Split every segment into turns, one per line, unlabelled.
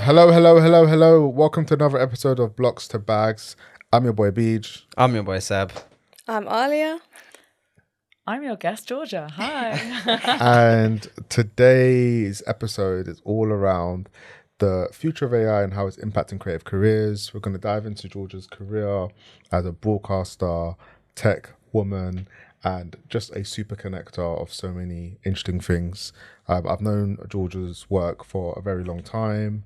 Hello. Welcome to another episode of Blocks to Bags. I'm your boy Bejay.
I'm your boy Seb.
I'm Aaliyah.
I'm your guest, Georgia. Hi.
And today's episode is all around the future of AI and how it's impacting creative careers. We're going to dive into Georgia's career as a broadcaster, tech woman, and just a super connector of so many interesting things. I've known Georgia's work for a very long time.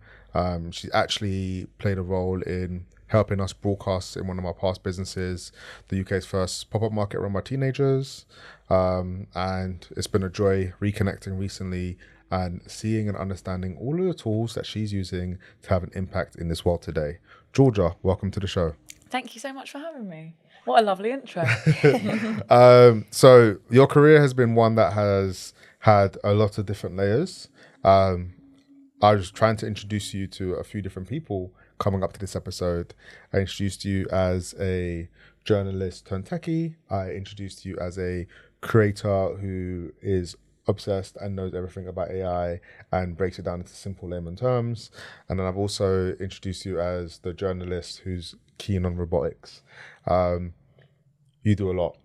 She's actually played a role in helping us broadcast in one of our past businesses, the UK's first pop-up market run by teenagers. And it's been a joy reconnecting recently and seeing and understanding all of the tools that she's using to have an impact in this world today. Georgia, welcome to the show.
Thank you so much for having me. What a lovely intro.
So your career has been one that has had a lot of different layers. I was trying to introduce you to a few different people coming up to this episode. I introduced you as a journalist turned techie. I introduced you as a creator who is obsessed and knows everything about AI and breaks it down into simple layman terms. And then I've also introduced you as the journalist who's keen on robotics. You do a lot.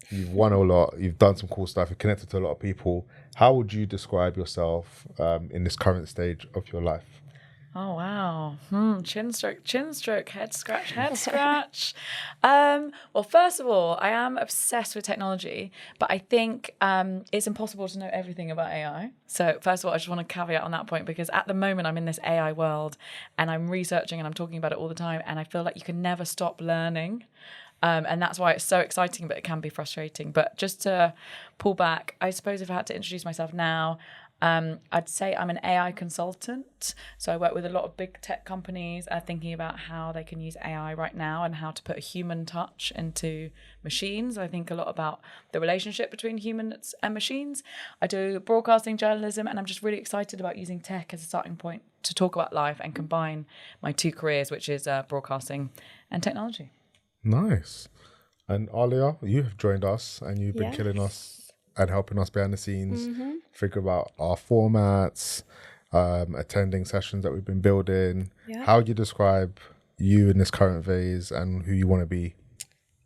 You've won a lot. You've done some cool stuff. You've connected to a lot of people. How would you describe yourself in this current stage of your life?
Oh, wow. Chin stroke, head scratch. Well, first of all, I am obsessed with technology, but I think it's impossible to know everything about AI. So first of all, I just want to caveat on that point, because at the moment I'm in this AI world and I'm researching and I'm talking about it all the time, and I feel like you can never stop learning. And that's why it's so exciting, but it can be frustrating. But just to pull back, I suppose if I had to introduce myself now, I'd say I'm an AI consultant. So I work with a lot of big tech companies thinking about how they can use AI right now and how to put a human touch into machines. I think a lot about the relationship between humans and machines. I do broadcasting journalism, and I'm just really excited about using tech as a starting point to talk about life and combine my two careers, which is broadcasting and technology.
Nice. And Aaliyah, you have joined us and you've been killing us and helping us behind the scenes, figure out our formats, attending sessions that we've been building. Yeah. How would you describe you in this current phase and who you want to be?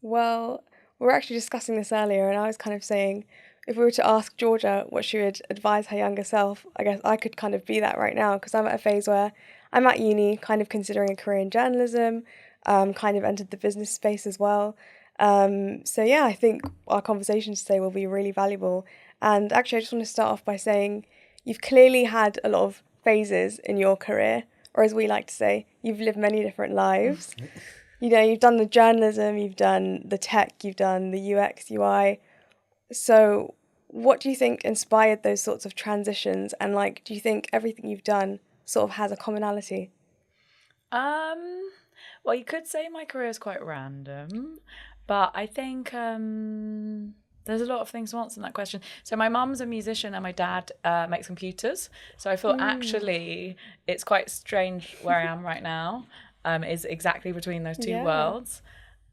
Well, we were actually discussing this earlier, and I was kind of saying, if we were to ask Georgia what she would advise her younger self, I guess I could kind of be that right now, because I'm at a phase where I'm at uni, kind of considering a career in journalism, kind of entered the business space as well. So yeah, I think our conversations today will be really valuable. And actually, I just want to start off by saying you've clearly had a lot of phases in your career, or as we like to say, you've lived many different lives. You know, you've done the journalism, you've done the tech, you've done the UX, UI. So what do you think inspired those sorts of transitions? And like, do you think everything you've done sort of has a commonality?
Well, you could say my career is quite random, but I think there's a lot of things to answer in that question. So my mum's a musician and my dad makes computers. So I feel actually it's quite strange where I am right now, is exactly between those two worlds.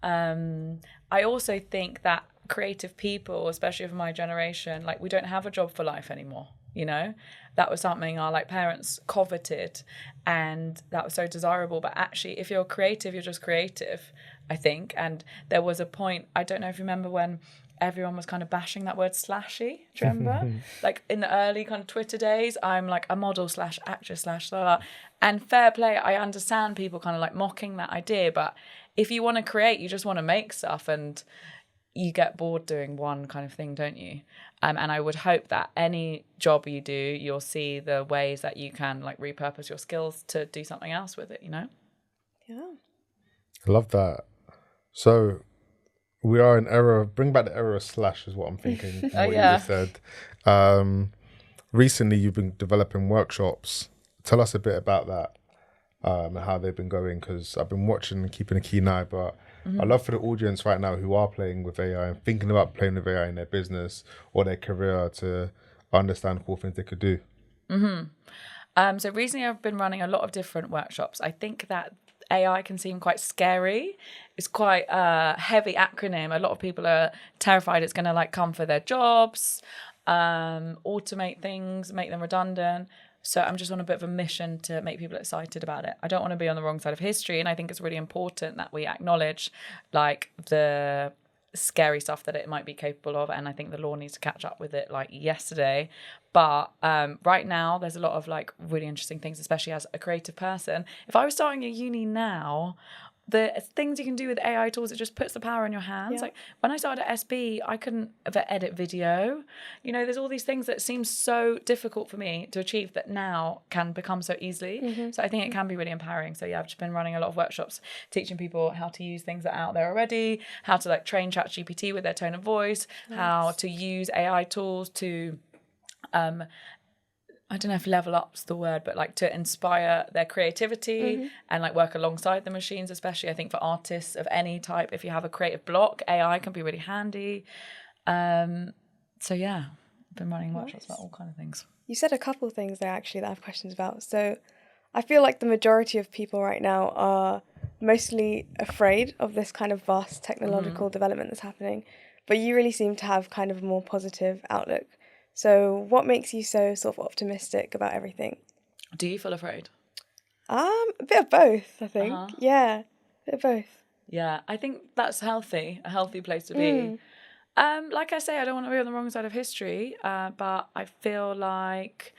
I also think that creative people, especially of my generation, like we don't have a job for life anymore. You know, that was something our parents coveted, and that was so desirable. But actually, if you're creative, you're just creative, I think. And there was a point, I don't know if you remember, when everyone was kind of bashing that word slashy. Do you remember? Like in the early kind of Twitter days, I'm like a model / actress / blah, blah. And fair play, I understand people kind of like mocking that idea. But if you want to create, you just want to make stuff, and you get bored doing one kind of thing, don't you? And I would hope that any job you do, you'll see the ways that you can like repurpose your skills to do something else with it, you know?
Yeah.
I love that. So we are in era, bring back the era of slash is what I'm thinking. What you just said. Recently, you've been developing workshops. Tell us a bit about that and how they've been going, because I've been watching and keeping a keen eye, but I'd love for the audience right now who are playing with AI and thinking about playing with AI in their business or their career to understand cool things they could do.
So recently I've been running a lot of different workshops. I think that AI can seem quite scary. It's quite a heavy acronym. A lot of people are terrified it's going to come for their jobs, automate things, make them redundant. So I'm just on a bit of a mission to make people excited about it. I don't want to be on the wrong side of history, and I think it's really important that we acknowledge like the scary stuff that it might be capable of, and I think the law needs to catch up with it like yesterday. But right now there's a lot of like really interesting things, especially as a creative person. If I was starting a uni now, the things you can do with AI tools, it just puts the power in your hands.
Yeah.
Like when I started at SB, I couldn't edit video. You know, there's all these things that seem so difficult for me to achieve that now can become so easily. So I think it can be really empowering. So yeah, I've just been running a lot of workshops teaching people how to use things that are out there already, how to like train ChatGPT with their tone of voice, how to use AI tools to I don't know if level up's the word, but like to inspire their creativity and like work alongside the machines, especially I think for artists of any type. If you have a creative block, AI can be really handy. So yeah, I've been running workshops about all kind of things.
You said a couple of things there actually that I have questions about. So I feel like the majority of people right now are mostly afraid of this kind of vast technological development that's happening, but you really seem to have kind of a more positive outlook. So what makes you so sort of optimistic about everything?
Do you feel afraid?
A bit of both, I think. Yeah, a bit of both.
Yeah, I think that's healthy, a healthy place to be. Like I say, I don't want to be on the wrong side of history, but I feel like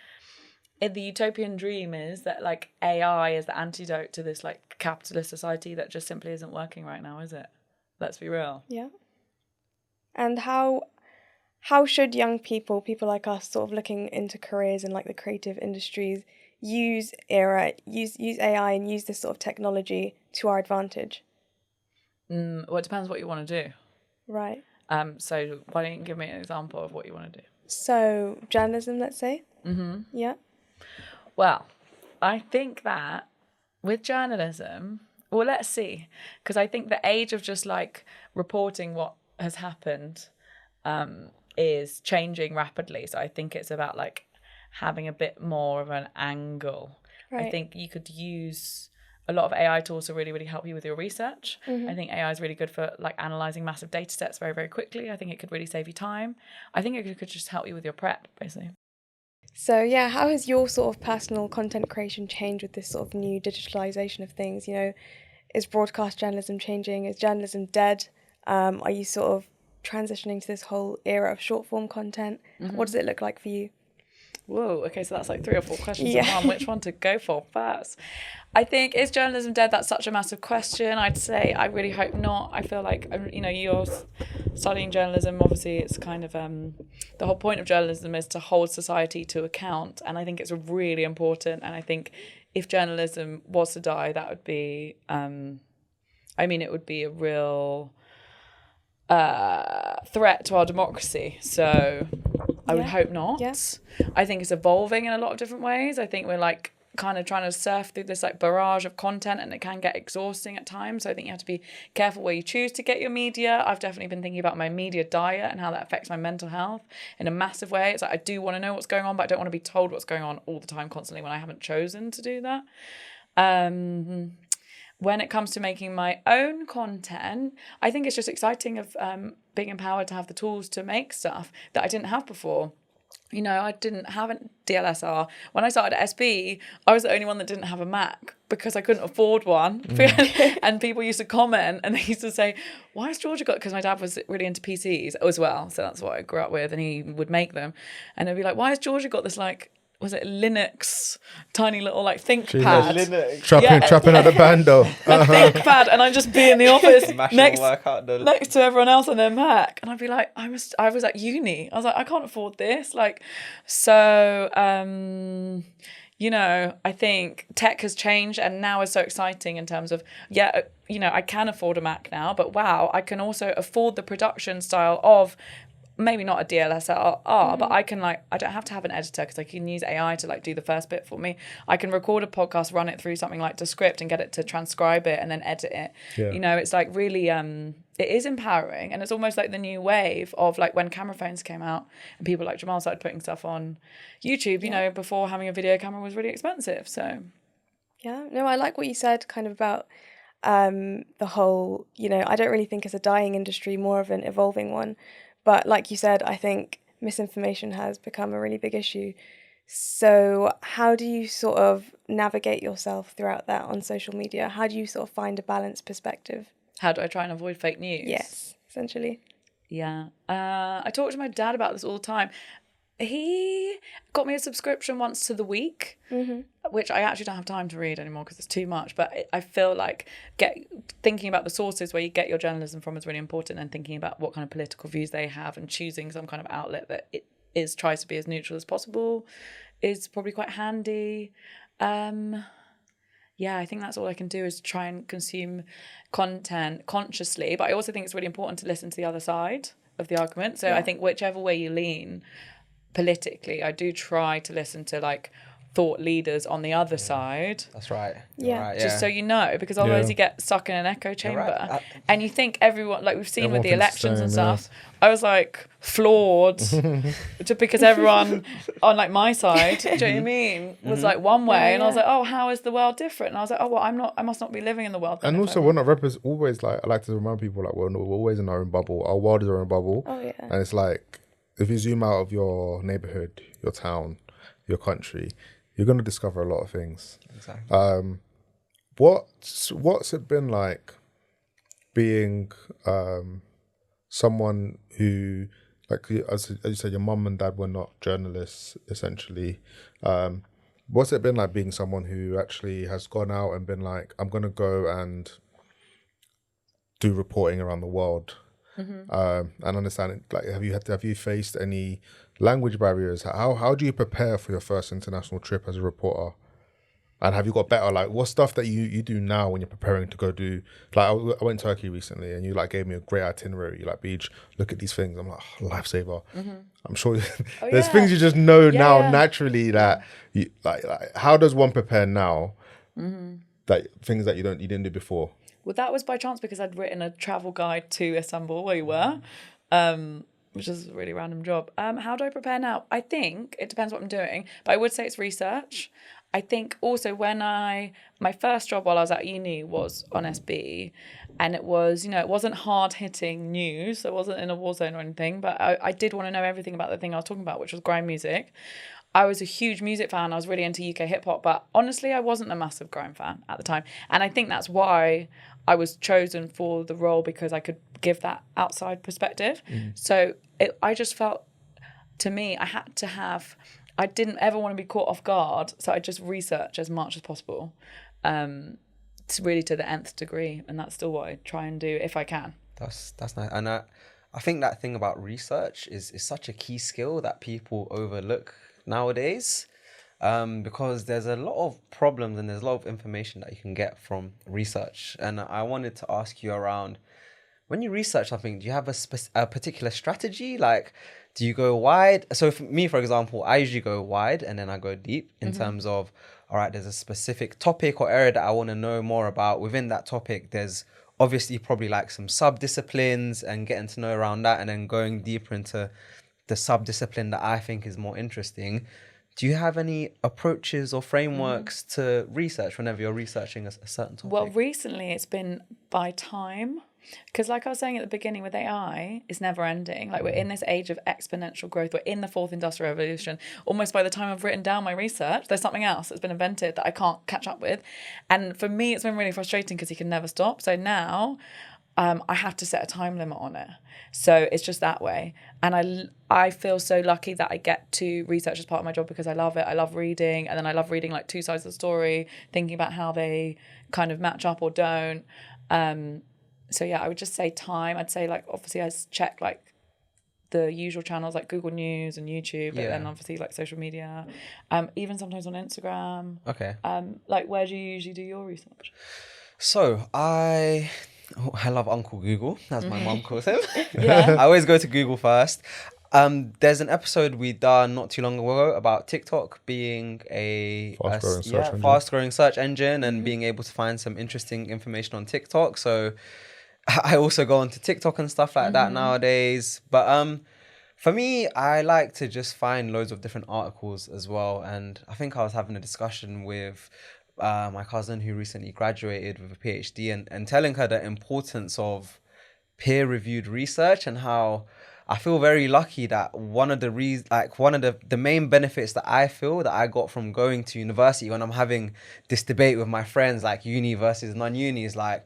the utopian dream is that like AI is the antidote to this like capitalist society that just simply isn't working right now, is it? Let's be real.
Yeah. And how should young people like us sort of looking into careers in like the creative industries use AI and use this sort of technology to our advantage?
Well, it depends what you want to do.
Right.
So why don't you give me an example of what you want to do?
So journalism, let's say. Yeah.
Well, I think that with journalism, well, let's see, because I think the age of just like reporting what has happened is changing rapidly. So I think it's about like having a bit more of an angle. Right. I think you could use a lot of AI tools to really, really help you with your research. I think AI is really good for like analysing massive data sets very, very quickly. I think it could really save you time. I think it could just help you with your prep, basically.
So yeah, how has your sort of personal content creation changed with this sort of new digitalization of things? You know, is broadcast journalism changing? Is journalism dead? Are you sort of transitioning to this whole era of short form content? What does it look like for you?
Whoa, okay, so that's like 3 or 4 questions in one. Which one to go for first? I think, is journalism dead? That's such a massive question. I'd say I really hope not. I feel like, you know, you're studying journalism. Obviously, it's kind of the whole point of journalism is to hold society to account. And I think it's really important. And I think if journalism was to die, that would be, it would be a real threat to our democracy. So I would hope not. Yeah. I think it's evolving in a lot of different ways. I think we're like kind of trying to surf through this like barrage of content, and it can get exhausting at times. So I think you have to be careful where you choose to get your media. I've definitely been thinking about my media diet and how that affects my mental health in a massive way. It's like I do want to know what's going on, but I don't want to be told what's going on all the time constantly when I haven't chosen to do that. When it comes to making my own content, I think it's just exciting of being empowered to have the tools to make stuff that I didn't have before. You know, I didn't have a DLSR. When I started at SB, I was the only one that didn't have a Mac because I couldn't afford one. And people used to comment and they used to say, why has Georgia got, because my dad was really into PCs as well. So that's what I grew up with, and he would make them. And they'd be like, why has Georgia got this like, was it Linux, tiny little like ThinkPad?
Trapping at the bando.
A ThinkPad, and I'd just be in the office next to everyone else on their Mac, and I'd be like, I was at uni. I was like, I can't afford this. Like, so you know, I think tech has changed, and now is so exciting in terms of you know, I can afford a Mac now, but wow, I can also afford the production style of. Maybe not a DLSR, but I can I don't have to have an editor because I can use AI to like do the first bit for me. I can record a podcast, run it through something like Descript and get it to transcribe it and then edit it. Yeah. You know, it's like really, it is empowering, and it's almost like the new wave of like when camera phones came out and people like Jamal started putting stuff on YouTube, you know, before having a video camera was really expensive. So.
Yeah, no, I like what you said kind of about the whole, you know, I don't really think it's a dying industry, more of an evolving one. But like you said, I think misinformation has become a really big issue. So how do you sort of navigate yourself throughout that on social media? How do you sort of find a balanced perspective?
How do I try and avoid fake news?
Yes, essentially.
Yeah. I talk to my dad about this all the time. He got me a subscription once to The Week, which I actually don't have time to read anymore because it's too much. But I feel like thinking about the sources where you get your journalism from is really important, and thinking about what kind of political views they have and choosing some kind of outlet that tries to be as neutral as possible is probably quite handy. Yeah, I think that's all I can do is try and consume content consciously. But I also think it's really important to listen to the other side of the argument. So I think whichever way you lean politically, I do try to listen to like thought leaders on the other side.
That's right.
Just so you know, because otherwise you get stuck in an echo chamber. And you think everyone, like we've seen with the elections and stuff, I was like floored just because everyone on like my side, do you know what I mean, was like one way, and I was like, oh, how is the world different? And I was like, oh, well, I must not be living in the world.
And also, we're not rappers. Always like, I like to remind people like we're always in our own bubble. Our world is our own bubble.
Oh yeah.
And it's like, if you zoom out of your neighborhood, your town, your country, you're going to discover a lot of things.
Exactly.
What's it been like being someone who, like, as you said, your mum and dad were not journalists, essentially. What's it been like being someone who actually has gone out and been like, I'm going to go and do reporting around the world? And understanding, like, have you faced any language barriers? How do you prepare for your first international trip as a reporter? And have you got better? Like, what stuff that you do now when you're preparing to go do? Like, I went to Turkey recently, and you like gave me a great itinerary. Like, Beach, look at these things. I'm like, oh, lifesaver. I'm sure there's things you just know now naturally that you like. How does one prepare now? That things that you didn't do before.
Well, that was by chance because I'd written a travel guide to Istanbul, where you were, which is a really random job. How do I prepare now? I think it depends what I'm doing, but I would say it's research. I think also my first job while I was at uni was on SB, and it was, it wasn't hard-hitting news. So it wasn't in a war zone or anything, but I did want to know everything about the thing I was talking about, which was grime music. I was a huge music fan. I was really into UK hip hop, but honestly, I wasn't a massive grime fan at the time. And I think that's why I was chosen for the role, because I could give that outside perspective. So I just felt, to me, I didn't ever want to be caught off guard. So I just research as much as possible, really to the nth degree. And that's still what I try and do if I can.
That's nice. And I think that thing about research is such a key skill that people overlook nowadays, because there's a lot of problems and there's a lot of information that you can get from research. And I wanted to ask you around, when you research something, do you have a particular strategy? Like, do you go wide? So for me, for example, I usually go wide and then I go deep in terms of, all right, there's a specific topic or area that I want to know more about. Within that topic, there's obviously probably like some sub-disciplines, and getting to know around that, and then going deeper into the sub-discipline that I think is more interesting. Do you have any approaches or frameworks to research whenever you're researching a certain topic?
Well, recently it's been by time. Because like I was saying at the beginning, with AI, it's never ending. Like, we're in this age of exponential growth. We're in the fourth industrial revolution. Almost by the time I've written down my research, there's something else that's been invented that I can't catch up with. And for me, it's been really frustrating because you can never stop. So now I have to set a time limit on it. So it's just that way. And I feel so lucky that I get to research as part of my job, because I love it. I love reading. And then I love reading like two sides of the story, thinking about how they kind of match up or don't. So yeah, I would just say time. I'd say, like, obviously I check like the usual channels like Google News and YouTube, but then obviously like social media, even sometimes on Instagram.
Okay.
Like, where do you usually do your research?
So I love Uncle Google, as my mom calls him.
Yeah.
I always go to Google first. There's an episode we done not too long ago about TikTok being a fast-growing search engine and being able to find some interesting information on TikTok. So I also go onto TikTok and stuff like that nowadays. But for me, I like to just find loads of different articles as well. And I think I was having a discussion with my cousin who recently graduated with a PhD, and telling her the importance of peer-reviewed research, and how I feel very lucky that one of the main benefits that I feel that I got from going to university when I'm having this debate with my friends, like uni versus non-uni, is like,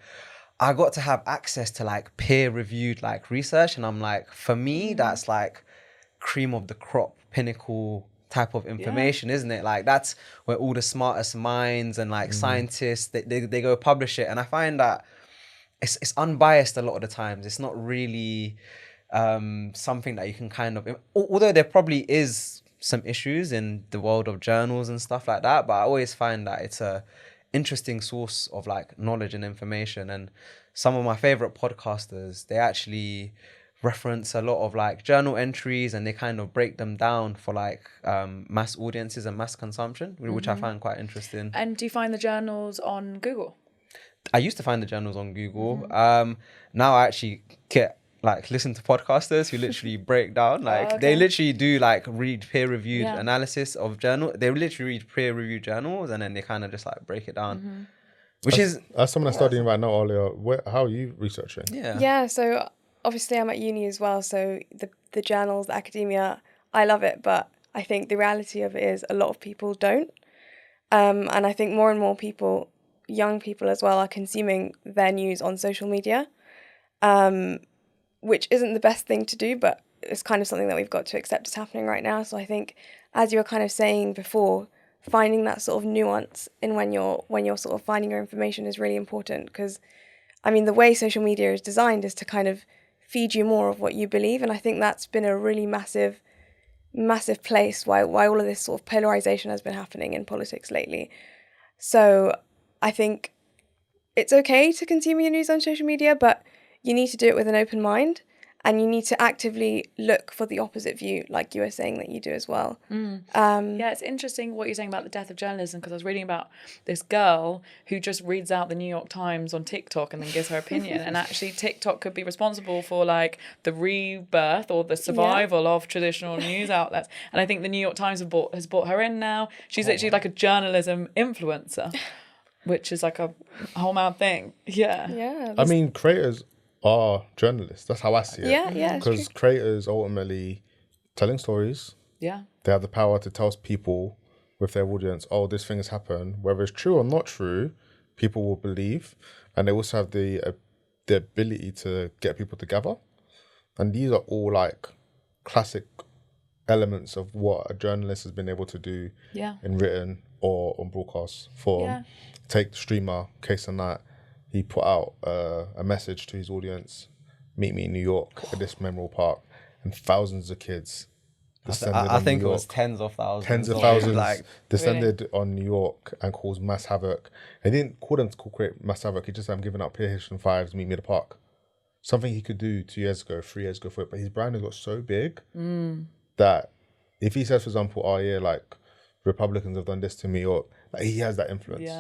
I got to have access to like peer-reviewed like research, and I'm like, for me, that's like cream of the crop, pinnacle type of information, isn't it? Like that's where all the smartest minds and like scientists they go publish it, and I find that it's unbiased a lot of the times. It's not really something that you can kind of, although there probably is some issues in the world of journals and stuff like that, but I always find that it's a interesting source of like knowledge and information. And some of my favorite podcasters, they actually reference a lot of like journal entries, and they kind of break them down for like mass audiences and mass consumption, which I find quite interesting.
And do you find the journals on Google?
I used to find the journals on Google. Now I actually listen to podcasters who literally break down, like they literally do like read peer-reviewed analysis of journal. They literally read peer-reviewed journals, and then they kind of just like break it down. Which is,
as someone that's studying right now, Aaliyah, how are you researching?
Yeah, so obviously I'm at uni as well, so the journals, the academia, I love it, but I think the reality of it is a lot of people don't. And I think more and more people, young people as well, are consuming their news on social media, which isn't the best thing to do, but it's kind of something that we've got to accept is happening right now. So I think, as you were kind of saying before, finding that sort of nuance in when you're sort of finding your information is really important, because I mean the way social media is designed is to kind of feed you more of what you believe, and I think that's been a really massive place why all of this sort of polarization has been happening in politics lately. So I think it's okay to consume your news on social media, but you need to do it with an open mind, and you need to actively look for the opposite view, like you were saying that you do as well.
Yeah, it's interesting what you're saying about the death of journalism, because I was reading about this girl who just reads out the New York Times on TikTok and then gives her opinion. And actually TikTok could be responsible for like the rebirth or the survival of traditional news outlets. And I think the New York Times has bought her in now. She's literally like a journalism influencer, which is like a whole mad thing.
Yeah.
I mean, creators are journalists. That's how I see it.
Yeah.
Because creators ultimately telling stories.
Yeah.
They have the power to tell people with their audience, oh, this thing has happened. Whether it's true or not true, people will believe. And they also have the ability to get people together. And these are all like classic elements of what a journalist has been able to do in written or on broadcast form. Take the streamer, Case and Night. He put out a message to his audience, meet me in New York at this memorial park, and thousands of kids descended
I
on
think
New
it
York.
was tens of thousands
Descended on New York and caused mass havoc. He didn't call them to create mass havoc. He just said, I'm giving out PlayStation 5s, meet me at the park. Something he could do 2 years ago, 3 years ago for it, but his brand has got so big that if he says, for example, oh yeah, like Republicans have done this to me, or like, he has that influence.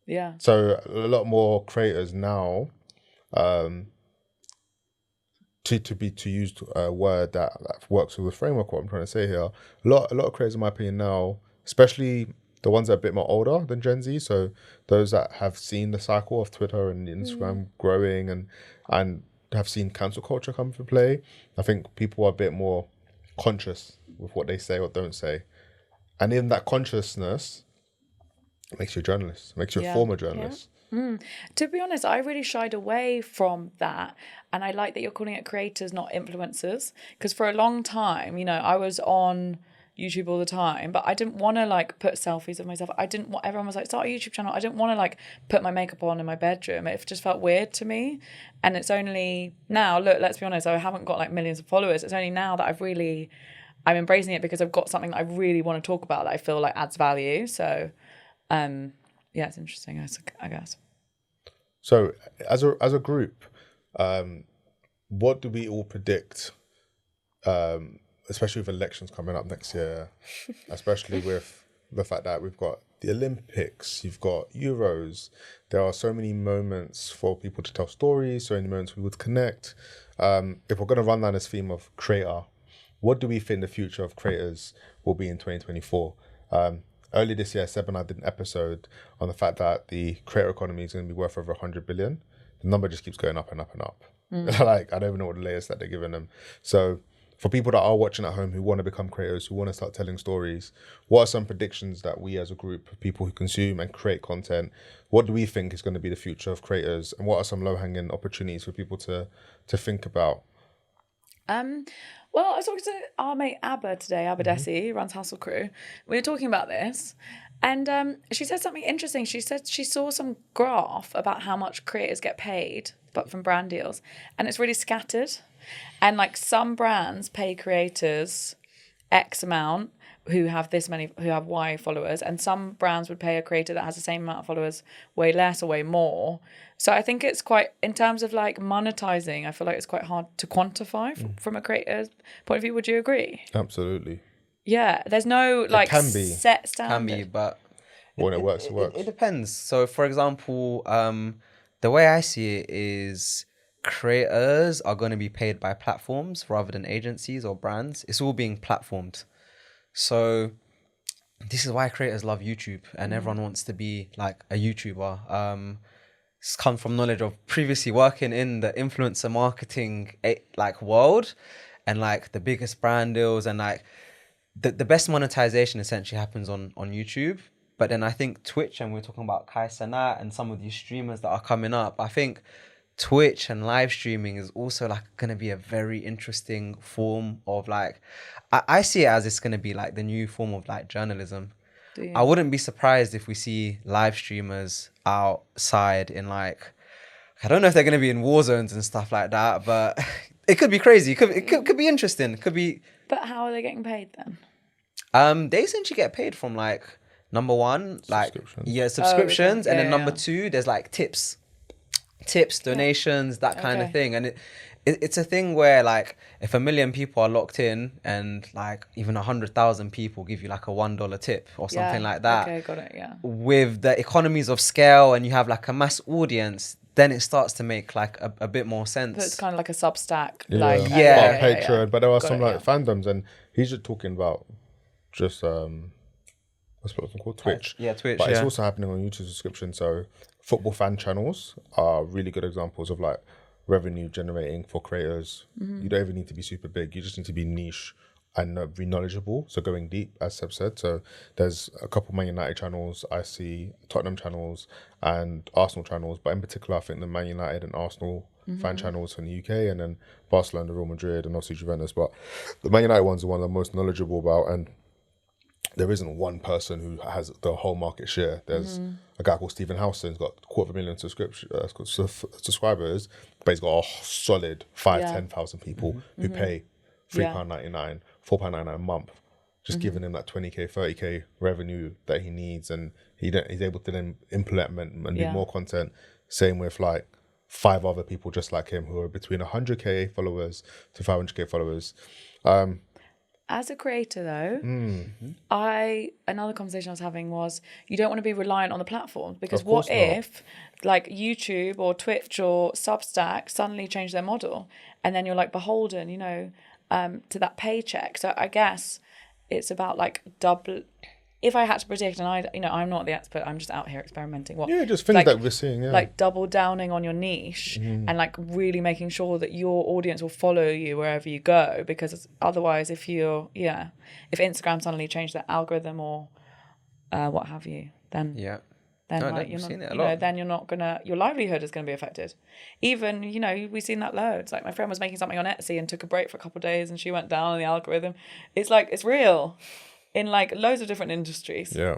Yeah.
So a lot more creators now, to use a word that works with the framework. What I'm trying to say here, a lot of creators, in my opinion, now, especially the ones that are a bit more older than Gen Z, so those that have seen the cycle of Twitter and Instagram growing and have seen cancel culture come into play. I think people are a bit more conscious with what they say or don't say, and in that consciousness, it makes you a journalist, makes you a former journalist.
To be honest, I really shied away from that. And I like that you're calling it creators, not influencers. Because for a long time, you know, I was on YouTube all the time, but I didn't want to like put selfies of myself. Everyone was like, start a YouTube channel. I didn't want to like put my makeup on in my bedroom. It just felt weird to me. And it's only now, look, let's be honest, I haven't got like millions of followers. It's only now that I'm embracing it because I've got something that I really want to talk about that I feel like adds value. So, yeah, it's interesting, I guess.
So as a group, what do we all predict, especially with elections coming up next year, especially with the fact that we've got the Olympics, you've got Euros, there are so many moments for people to tell stories, so many moments we would connect. If we're going to run down this theme of creator, what do we think the future of creators will be in 2024? Earlier this year, Seb and I did an episode on the fact that the creator economy is going to be worth over 100 billion. the number just keeps going up and up and up. Like, I don't even know what the layers that they're giving them. So for people that are watching at home who want to become creators, who want to start telling stories, what are some predictions that we as a group of people who consume and create content, what do we think is going to be the future of creators, and what are some low-hanging opportunities for people to think about?
Well, I was talking to our mate Abba today, Abba Desi, who runs Hustle Crew. We were talking about this, and she said something interesting. She said she saw some graph about how much creators get paid, but from brand deals, and it's really scattered. And like some brands pay creators X amount who have Y followers, and some brands would pay a creator that has the same amount of followers way less or way more. So I think it's quite, in terms of like monetizing, I feel like it's quite hard to quantify from a creator's point of view. Would you agree?
Absolutely.
Yeah, there's no like
can be.
set standard.
Can be, but
When it works, it works.
It depends. So, for example, the way I see it is creators are going to be paid by platforms rather than agencies or brands. It's all being platformed. So this is why creators love YouTube and everyone wants to be like a YouTuber. It's come from knowledge of previously working in the influencer marketing like world, and like the biggest brand deals, and like the best monetization essentially happens on YouTube. But then I think Twitch, and we're talking about Kai Cenat and some of these streamers that are coming up, I think Twitch and live streaming is also like going to be a very interesting form of like, I see it as it's going to be like the new form of like journalism. I wouldn't be surprised if we see live streamers outside in like, I don't know if they're going to be in war zones and stuff like that, but it could be crazy. It could be interesting. It could be.
But how are they getting paid then?
They essentially get paid from like, number one, like subscriptions,
Oh, okay.
and then number two, there's like tips, donations, that kind of thing. And it's a thing where like if 1 million people are locked in and like even 100,000 people give you like a $1 tip or something like that.
Okay, got it. Yeah.
With the economies of scale, and you have like a mass audience, then it starts to make like a bit more sense.
So it's kind of like a Substack.
Yeah.
Patreon, but there are some like
it,
fandoms, and he's just talking about just what's it called? Twitch.
Yeah, Twitch.
But it's also happening on YouTube subscription. So football fan channels are really good examples of like revenue generating for creators. You don't even need to be super big. You just need to be niche and be knowledgeable. So going deep, as Seb said. So there's a couple Man United channels. I see Tottenham channels and Arsenal channels. But in particular, I think the Man United and Arsenal fan channels from the UK, and then Barcelona, Real Madrid, and obviously Juventus. But the Man United ones are one of the most knowledgeable about, and there isn't one person who has the whole market share. There's a guy called Stephen Howson's got 250,000 subscribers, but he's got a solid 10,000 people who pay £3.99, £4.99 a month, just giving him that 20k, 30k revenue that he needs, and he's able to then implement and do more content. Same with like 5 other people just like him who are between 100k followers to 500k followers.
As a creator though, another conversation I was having was you don't want to be reliant on the platform, because what if like YouTube or Twitch or Substack suddenly change their model and then you're like beholden, to that paycheck. So I guess it's about like double. If I had to predict, and I'm not the expert, I'm just out here experimenting.
Just things that we're seeing,
like double downing on your niche and like really making sure that your audience will follow you wherever you go, because otherwise, if Instagram suddenly changed their algorithm or what have you, then you're not, then you're not gonna, your livelihood is gonna be affected. Even we've seen that loads. Like my friend was making something on Etsy and took a break for a couple of days, and she went down on the algorithm. It's like it's real. In like loads of different industries. Yeah.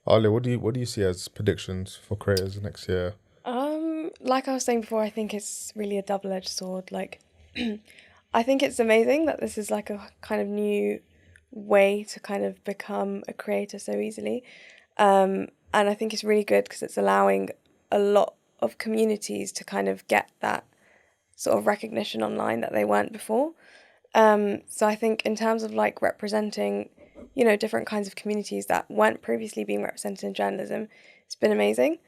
Aaliyah, what do you see as predictions for creators next year?
Like I was saying before, I think it's really a double-edged sword. Like, I think it's amazing that this is like a kind of new way to kind of become a creator so easily. And I think it's really good because it's allowing a lot of communities to kind of get that sort of recognition online that they weren't before. So I think in terms of like representing, different kinds of communities that weren't previously being represented in journalism, it's been amazing.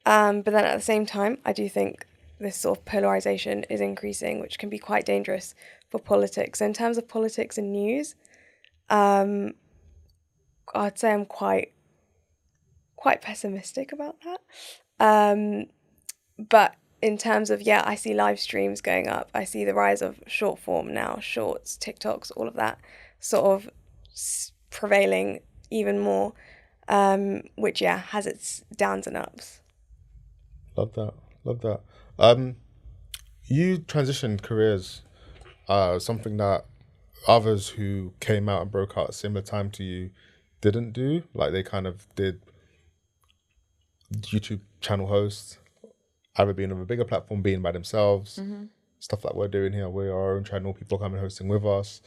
But then at the same time, I do think this sort of polarization is increasing, which can be quite dangerous for politics. So in terms of politics and news, I'd say I'm quite pessimistic about that. but in terms of, I see live streams going up. I see the rise of short form now, shorts, TikToks, all of that sort of prevailing even more, which, has its downs and ups.
Love that. You transitioned careers, something that others who came out and broke out at a similar time to you didn't do. Like they kind of did YouTube channel hosts, either being on a bigger platform, being by themselves, stuff like we're doing here. We're our own channel, people coming hosting with us.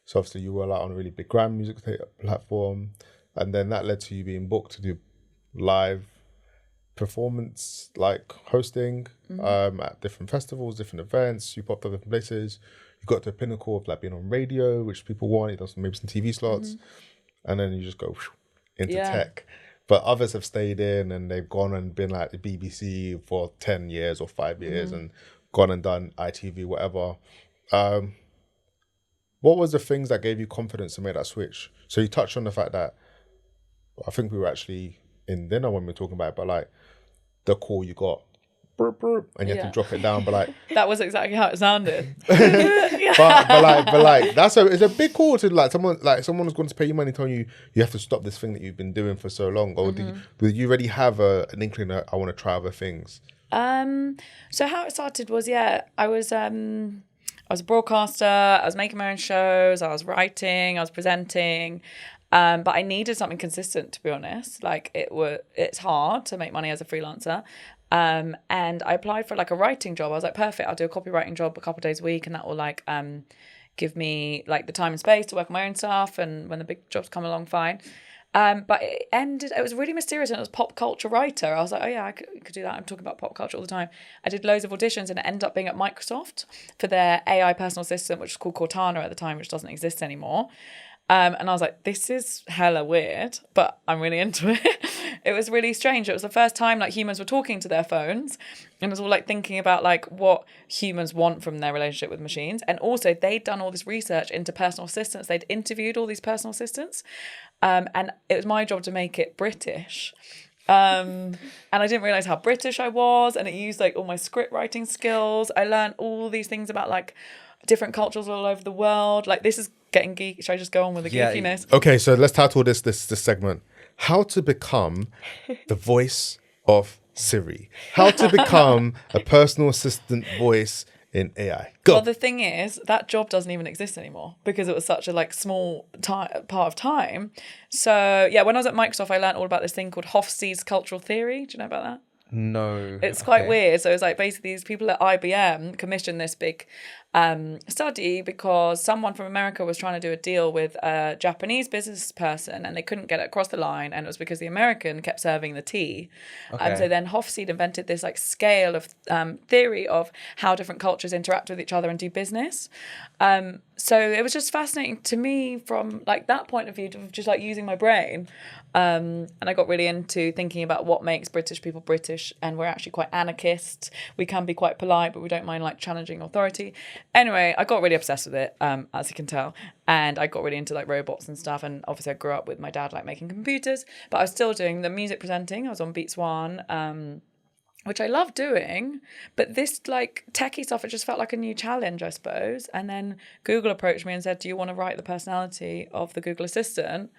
So obviously you were like on a really big grand music platform, and then that led to you being booked to do live performance, like hosting at different festivals, different events. You popped up different places. You got to the pinnacle of like being on radio, which people want. You done maybe some TV slots, and then you just go into tech. But others have stayed in and they've gone and been like the BBC for 10 years or 5 years and gone and done ITV, whatever. What was the things that gave you confidence to make that switch? So you touched on the fact that, I think we were actually in dinner when we were talking about it, but like the call you got, burp, burp, and you had to drop it down, but like...
That was exactly how it sounded.
but like it's a big call to like someone's going to pay you money telling you you have to stop this thing that you've been doing for so long, or did you already have an inkling that I want to try other things?
So how it started was I was a broadcaster, I was making my own shows, I was writing, I was presenting, but I needed something consistent, to be honest. Like it's hard to make money as a freelancer. And I applied for like a writing job. I was like, perfect, I'll do a copywriting job a couple of days a week, and that will like give me like the time and space to work on my own stuff, and when the big jobs come along, fine. But it was really mysterious, and it was pop culture writer. I was like, oh yeah, I could do that. I'm talking about pop culture all the time. I did loads of auditions, and it ended up being at Microsoft for their AI personal assistant, which was called Cortana at the time, which doesn't exist anymore. And I was like, this is hella weird, but I'm really into it. It was really strange. It was the first time like humans were talking to their phones, and it was all like thinking about like what humans want from their relationship with machines. And also they'd done all this research into personal assistants. They'd interviewed all these personal assistants. And it was my job to make it British. And I didn't realize how British I was. And it used like all my script writing skills. I learned all these things about like different cultures all over the world. Like this is getting geeky. Should I just go on with the geekiness?
Okay, so let's title this segment, How to Become the Voice of Siri. How to become a personal assistant voice in AI. Go.
Well, the thing is, that job doesn't even exist anymore because it was such a like small part of time. So yeah, when I was at Microsoft, I learned all about this thing called Hofstede's cultural theory. Do you know about that?
No.
It's quite weird. So it's like basically these people at IBM commissioned this big study because someone from America was trying to do a deal with a Japanese business person, and they couldn't get it across the line, and it was because the American kept serving the tea. So then Hofstede invented this like scale of theory of how different cultures interact with each other and do business. So it was just fascinating to me from like that point of view, of just like using my brain. And I got really into thinking about what makes British people British, and we're actually quite anarchist. We can be quite polite, but we don't mind like challenging authority. Anyway, I got really obsessed with it, as you can tell, and I got really into like robots and stuff. And obviously, I grew up with my dad like making computers, but I was still doing the music presenting. I was on Beats One, which I love doing, but this like techie stuff, it just felt like a new challenge, I suppose. And then Google approached me and said, "Do you want to write the personality of the Google Assistant?"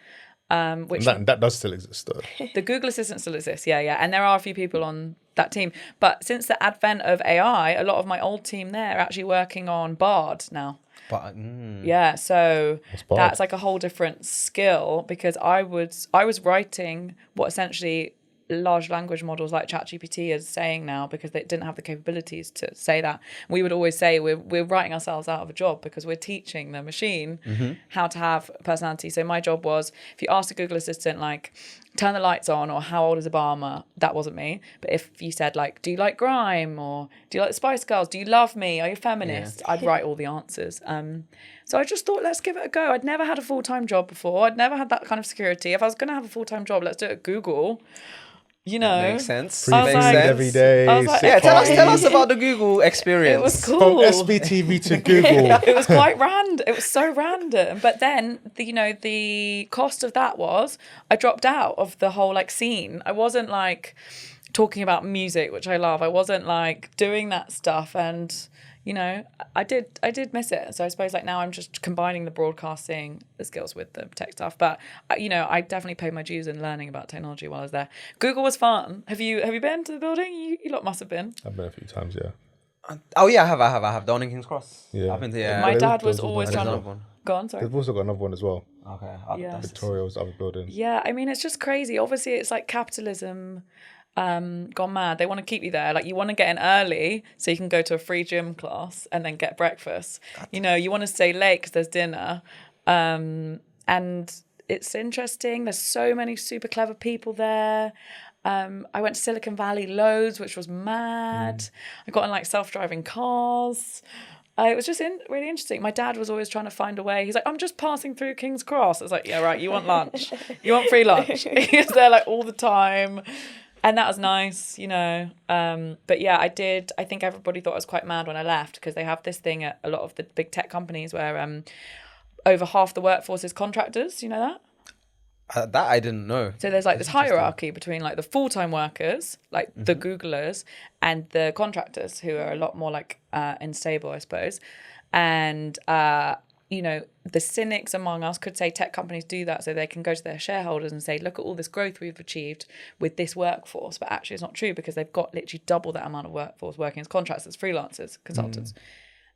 Which
that does still exist though.
The Google Assistant still exists, yeah. And there are a few people on that team. But since the advent of AI, a lot of my old team there are actually working on Bard now. Yeah, so that's like a whole different skill, because I was writing what essentially large language models like ChatGPT is saying now, because they didn't have the capabilities to say that. We would always say we're writing ourselves out of a job because we're teaching the machine how to have personality. So my job was, if you asked a Google Assistant like, turn the lights on, or how old is Obama, that wasn't me. But if you said like, do you like grime, or do you like the Spice Girls, do you love me, are you a feminist, I'd write all the answers. So I just thought, let's give it a go. I'd never had a full-time job before. I'd never had that kind of security. If I was going to have a full-time job, let's do it at Google. You know,
that makes sense.
Makes sense. Every day.
Like,
tell us about the Google experience.
It was cool.
From SBTV to Google.
It was quite random. It was so random. But then, the cost of that was I dropped out of the whole like scene. I wasn't like talking about music, which I love. I wasn't like doing that stuff, and you know, I did miss it. So I suppose like now I'm just combining the broadcasting skills with the tech stuff. But you know, I definitely paid my dues in learning about technology while I was there. Google was fun. Have you been to the building? You lot must have been.
I've been a few times, yeah.
Oh yeah, I have. Down in King's Cross.
Yeah.
I've been to, yeah.
My
there
dad
was
was always
another
trying to.
one.
Go on, sorry.
They've also got another one as well.
Okay.
Yeah.
Victoria was the other building.
Yeah, I mean, it's just crazy. Obviously, it's like capitalism gone mad. They want to keep you there. Like, you want to get in early so you can go to a free gym class and then get breakfast. You know, you want to stay late because there's dinner. And it's interesting. There's so many super clever people there. I went to Silicon Valley loads, which was mad. I got in like self-driving cars. It was just really interesting. My dad was always trying to find a way. He's like, I'm just passing through King's Cross. I was like, yeah, right, you want lunch? You want free lunch? He was there like all the time. And that was nice, you know. But yeah, I think everybody thought I was quite mad when I left, because they have this thing at a lot of the big tech companies where over half the workforce is contractors. You know that?
That I didn't know.
So there's like this hierarchy between like the full-time workers, like the Googlers, and the contractors, who are a lot more like unstable, I suppose. And you know, the cynics among us could say tech companies do that so they can go to their shareholders and say, look at all this growth we've achieved with this workforce. But actually it's not true, because they've got literally double that amount of workforce working as contractors, freelancers, consultants.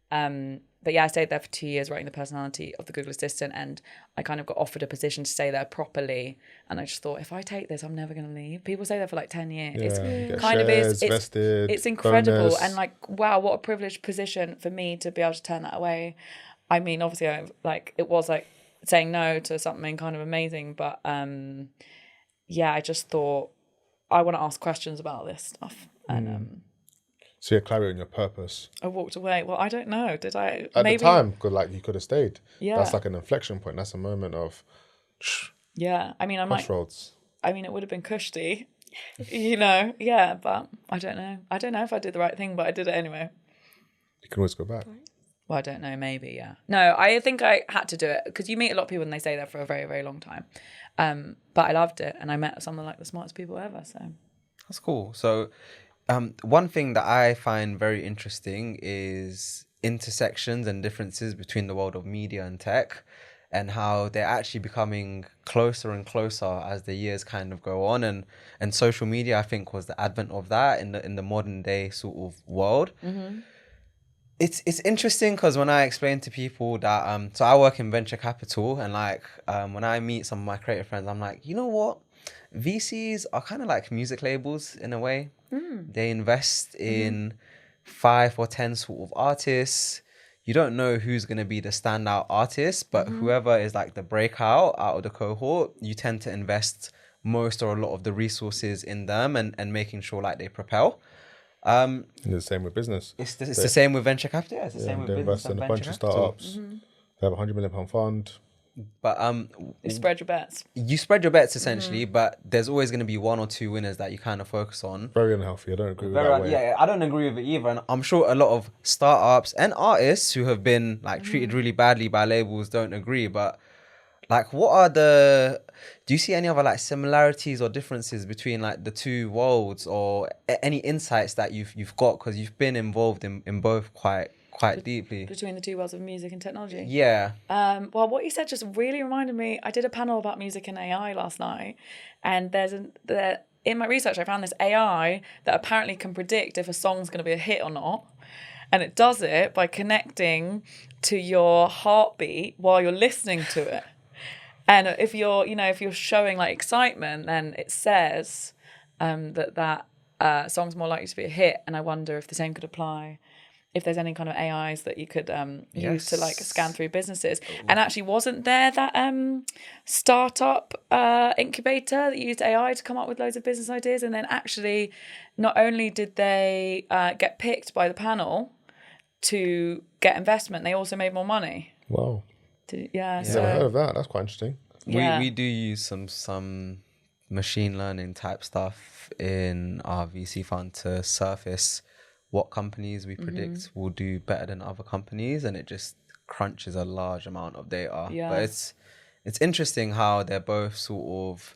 But yeah, I stayed there for 2 years writing the personality of the Google Assistant, and I kind of got offered a position to stay there properly. And I just thought, if I take this, I'm never going to leave. People stay there for like 10 years.
Get
Kind of
shares,
is.
vested,
It's incredible.
bonus.
And like, wow, what a privileged position for me to be able to turn that away. I mean, obviously, it was like saying no to something kind of amazing. But yeah, I just thought, I want to ask questions about this stuff. And
So you're clarity on your purpose.
I walked away. Well, I don't know. Did I?
At
Maybe.
the time, like you could have stayed.
Yeah.
That's like an inflection point. That's a moment of
Yeah. I mean, I might.
crossroads.
I mean, it would have been cushy, you know. Yeah, but I don't know. I don't know if I did the right thing, but I did it anyway.
You can always go back.
Well, I don't know. Maybe, yeah. No, I think I had to do it, because you meet a lot of people and they stay there for a very, very long time. But I loved it, and I met some of like the smartest people ever. So
That's cool. So one thing that I find very interesting is intersections and differences between the world of media and tech, and how they're actually becoming closer and closer as the years kind of go on. And social media, I think, was the advent of that in the modern day sort of world. It's interesting, because when I explain to people that so I work in venture capital, and like when I meet some of my creative friends, I'm like, you know what, VCs are kind of like music labels in a way. They invest in 5 or 10 sort of artists. You don't know who's going to be the standout artist, but whoever is like the breakout out of the cohort, you tend to invest most or a lot of the resources in them, and making sure like they propel.
And the same with business.
It's the same with venture capital. It's the same with
They
business
invest in
and
a
venture
bunch of
capital.
startups. They have £100 million fund.
But
you spread your bets.
you spread your bets essentially, but there's always going to be 1 or 2 winners that you kind of focus on.
Very unhealthy. I don't agree with that way.
Yeah, I don't agree with it either. And I'm sure a lot of startups and artists who have been like treated really badly by labels don't agree. But like, do you see any other like similarities or differences between like the two worlds, or any insights that you've got, because you've been involved in both quite deeply?
Between the two worlds of music and technology.
Yeah.
Well, what you said just really reminded me. I did a panel about music and AI last night, and in my research I found this AI that apparently can predict if a song's going to be a hit or not, and it does it by connecting to your heartbeat while you're listening to it. And if you're showing like excitement, then it says that song's more likely to be a hit. And I wonder if the same could apply, if there's any kind of AIs that you could use to like scan through businesses. And actually, wasn't there that startup incubator that used AI to come up with loads of business ideas? And then actually, not only did they get picked by the panel to get investment, they also made more money.
Wow.
Yeah.
Never heard of that. That's quite interesting.
Yeah.
We do use some machine learning type stuff in our VC fund to surface what companies we predict will do better than other companies, and it just crunches a large amount of data.
Yeah.
But it's interesting how they're both sort of,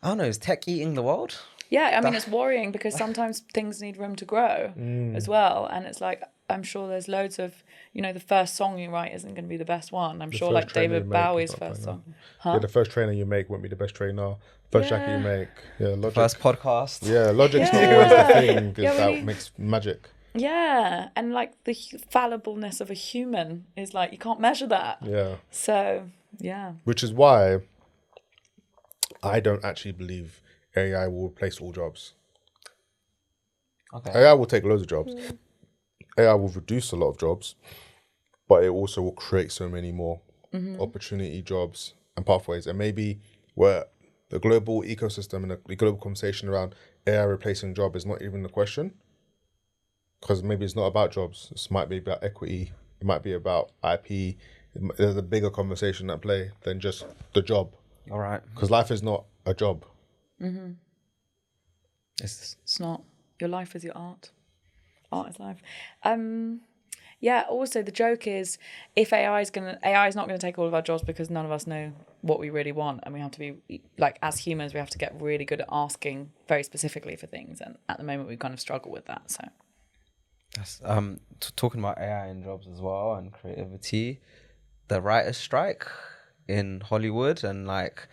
I don't know, is tech eating the world?
Yeah, I mean, it's worrying because sometimes things need room to grow as well. And it's like, I'm sure there's loads of, the first song you write isn't going to be the best one. I'm sure like David Bowie's first song.
Yeah, the first trainer you make won't be the best trainer. First jacket you make. Yeah, Logic.
First podcast.
Yeah, Logic's not always the thing that makes magic.
Yeah, and like the fallibleness of a human is like, you can't measure that.
Yeah.
So, yeah.
Which is why I don't actually believe AI will replace all jobs.
Okay.
AI will take loads of jobs. AI will reduce a lot of jobs, but it also will create so many more opportunity jobs and pathways. And maybe where the global ecosystem and the global conversation around AI replacing job is not even the question. Because maybe it's not about jobs. This might be about equity. It might be about IP. There's a bigger conversation at play than just the job.
All right.
Because life is not a job.
It's not. Your life is your art. Art is life. Yeah, also the joke is if AI is not gonna take all of our jobs because none of us know what we really want, and we have to be like, as humans, we have to get really good at asking very specifically for things, and at the moment we kind of struggle with that. So
That's, talking about AI and jobs as well and creativity, the writers' strike in Hollywood, and like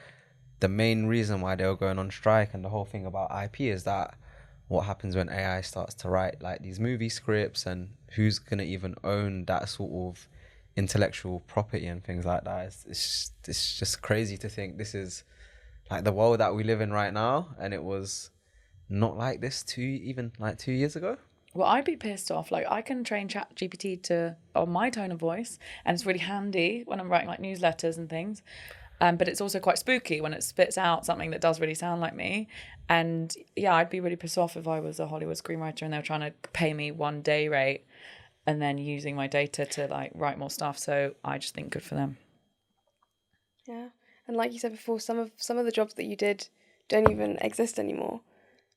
the main reason why they were going on strike and the whole thing about IP is that what happens when AI starts to write like these movie scripts, and who's gonna even own that sort of intellectual property and things like that. It's just crazy to think this is like the world that we live in right now, and it was not like this 2 years ago.
Well, I'd be pissed off. Like, I can train ChatGPT on my tone of voice, and it's really handy when I'm writing like newsletters and things. But it's also quite spooky when it spits out something that does really sound like me. And yeah, I'd be really pissed off if I was a Hollywood screenwriter and they were trying to pay me one day rate and then using my data to like write more stuff. So I just think good for them.
Yeah, and like you said before, some of the jobs that you did don't even exist anymore.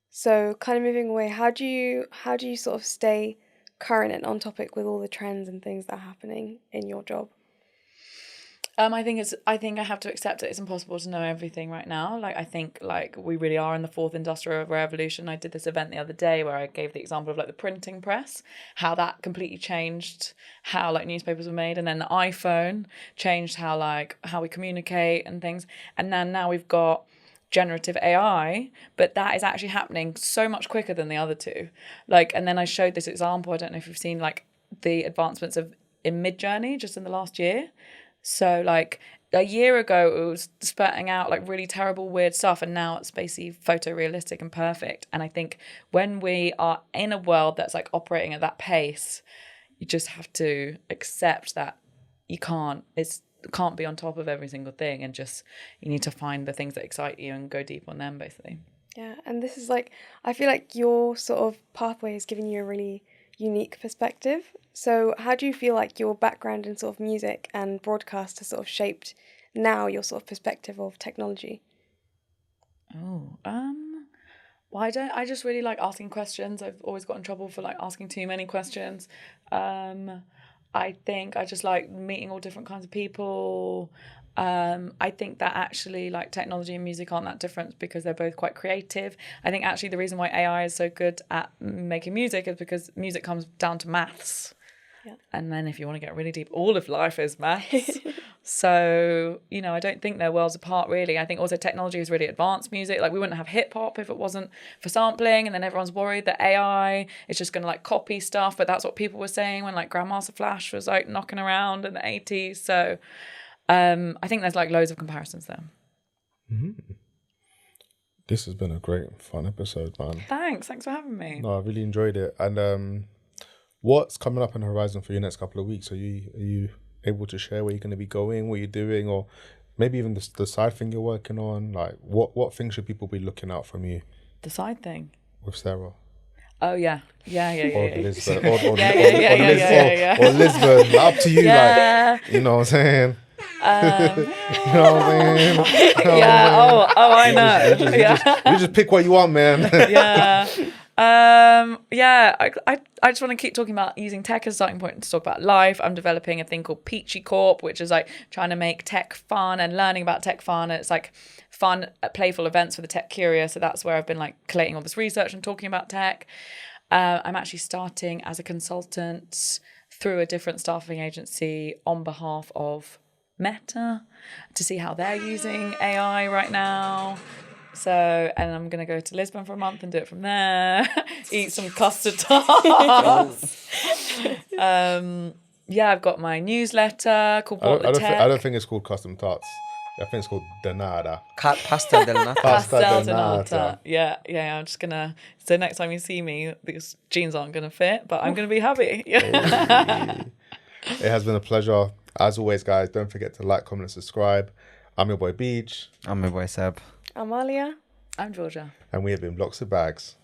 So kind of moving away, how do you sort of stay current and on topic with all the trends and things that are happening in your job?
I think I have to accept that it's impossible to know everything right now. Like, I think like we really are in the fourth industrial revolution. I did this event the other day where I gave the example of like the printing press, how that completely changed how like newspapers were made, and then the iPhone changed how we communicate and things. And then now we've got generative AI, but that is actually happening so much quicker than the other two. Like, and then I showed this example, I don't know if you've seen like the advancements in Midjourney just in the last year. So like a year ago it was spurting out like really terrible weird stuff, and now it's basically photorealistic and perfect. And I think when we are in a world that's like operating at that pace, you just have to accept that you can't be on top of every single thing, and just you need to find the things that excite you and go deep on them basically.
Yeah, and this is like, I feel like your sort of pathway has given you a really unique perspective. So how do you feel like your background in sort of music and broadcast has sort of shaped now your sort of perspective of technology?
Well, I just really like asking questions. I've always got in trouble for like asking too many questions. I think I just like meeting all different kinds of people. I think that actually like technology and music aren't that different because they're both quite creative. I think actually the reason why AI is so good at making music is because music comes down to maths. Yeah. And then if you want to get really deep, all of life is maths. So, I don't think they're worlds apart really. I think also technology has really advanced music. Like we wouldn't have hip hop if it wasn't for sampling, and then everyone's worried that AI is just going to like copy stuff, but that's what people were saying when like Grandmaster Flash was like knocking around in the 80s. So I think there's like loads of comparisons there.
Mm-hmm. This has been a great fun episode, man.
Thanks for having me.
No, I really enjoyed it. And what's coming up on the horizon for your next couple of weeks? Are you able to share where you're going to be going, what you're doing, or maybe even the side thing you're working on? Like what things should people be looking out from you?
The side thing
With Sarah.
Oh yeah.
Or Lisbon. Or
Lisbon.
Up to you,
yeah.
Like, you know what I'm saying?
You know
what I'm saying?
Yeah. Oh, I know.
You just pick what you want, man.
Yeah. I just want to keep talking about using tech as a starting point to talk about life. I'm developing a thing called Peachy Corp, which is like trying to make tech fun and learning about tech fun. And it's like fun, playful events for the tech curious. So that's where I've been like collating all this research and talking about tech. I'm actually starting as a consultant through a different staffing agency on behalf of Meta to see how they're using AI right now. So, and I'm going to go to Lisbon for a month and do it from there. Eat some custard tarts. I've got my newsletter called What the Tech.
I don't think it's called custom tarts. I think it's called Danada.
Pasta del nata.
Pastel de nata.
Yeah. I'm just going to... So next time you see me, these jeans aren't going to fit, but I'm going to be happy.
It has been a pleasure. As always, guys, don't forget to like, comment, and subscribe. I'm your boy Beach.
I'm your boy Seb.
I'm Aaliyah.
I'm Georgia.
And we have been Blocks of Bags.